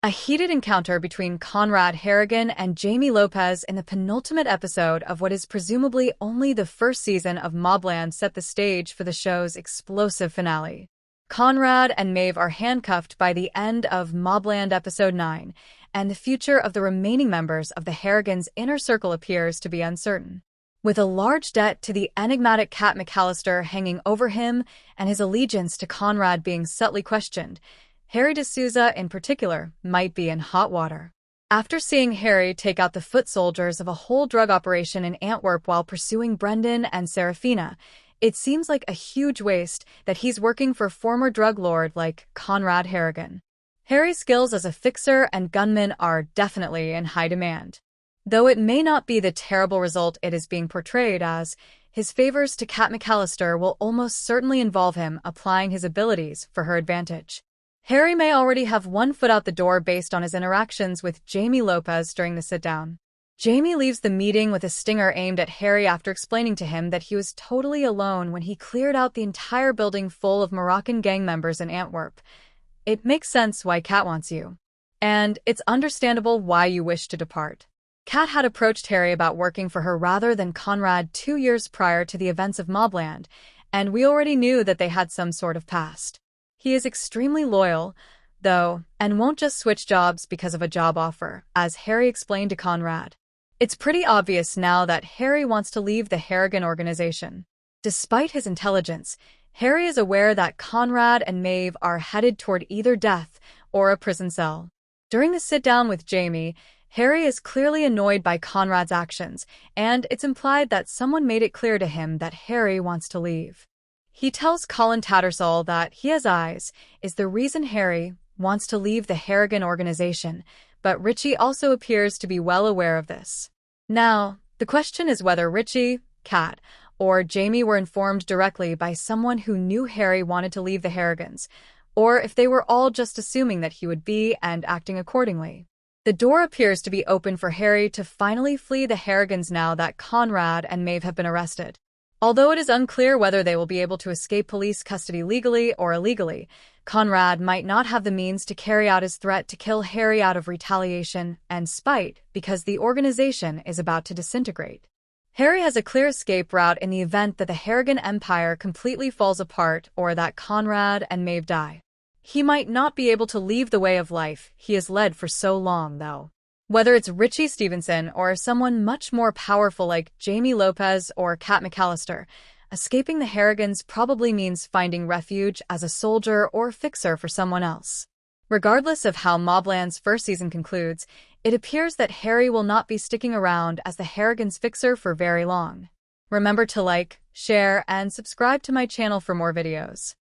A heated encounter between Conrad Harrigan and Jamie Lopez in the penultimate episode of what is presumably only the first season of Mobland set the stage for the show's explosive finale. Conrad and Maeve are handcuffed by the end of Mobland Episode 9, and the future of the remaining members of the Harrigans' inner circle appears to be uncertain. With a large debt to the enigmatic Cat McAllister hanging over him and his allegiance to Conrad being subtly questioned, Harry D'Souza, in particular, might be in hot water. After seeing Harry take out the foot soldiers of a whole drug operation in Antwerp while pursuing Brendan and Serafina, it seems like a huge waste that he's working for former drug lord like Conrad Harrigan. Harry's skills as a fixer and gunman are definitely in high demand. Though it may not be the terrible result it is being portrayed as, his favors to Cat McAllister will almost certainly involve him applying his abilities for her advantage. Harry may already have one foot out the door based on his interactions with Jamie Lopez during the sit-down. Jamie leaves the meeting with a stinger aimed at Harry after explaining to him that he was totally alone when he cleared out the entire building full of Moroccan gang members in Antwerp. It makes sense why Cat wants you. And it's understandable why you wish to depart. Cat had approached Harry about working for her rather than Conrad 2 years prior to the events of Mobland, and we already knew that they had some sort of past. He is extremely loyal, though, and won't just switch jobs because of a job offer, as Harry explained to Conrad. It's pretty obvious now that Harry wants to leave the Harrigan organization. Despite his intelligence, Harry is aware that Conrad and Maeve are headed toward either death or a prison cell. During the sit-down with Jamie, Harry is clearly annoyed by Conrad's actions, and it's implied that someone made it clear to him that Harry wants to leave. He tells Colin Tattersall that he has eyes is the reason Harry wants to leave the Harrigan organization, but Richie also appears to be well aware of this. Now, the question is whether Richie, Cat, or Jamie were informed directly by someone who knew Harry wanted to leave the Harrigans, or if they were all just assuming that he would be and acting accordingly. The door appears to be open for Harry to finally flee the Harrigans now that Conrad and Maeve have been arrested. Although it is unclear whether they will be able to escape police custody legally or illegally, Conrad might not have the means to carry out his threat to kill Harry out of retaliation and spite because the organization is about to disintegrate. Harry has a clear escape route in the event that the Harrigan Empire completely falls apart or that Conrad and Maeve die. He might not be able to leave the way of life he has led for so long, though. Whether it's Richie Stevenson or someone much more powerful like Jamie Lopez or Cat McAllister, escaping the Harrigans probably means finding refuge as a soldier or fixer for someone else. Regardless of how Mobland's first season concludes, it appears that Harry will not be sticking around as the Harrigans' fixer for very long. Remember to like, share, and subscribe to my channel for more videos.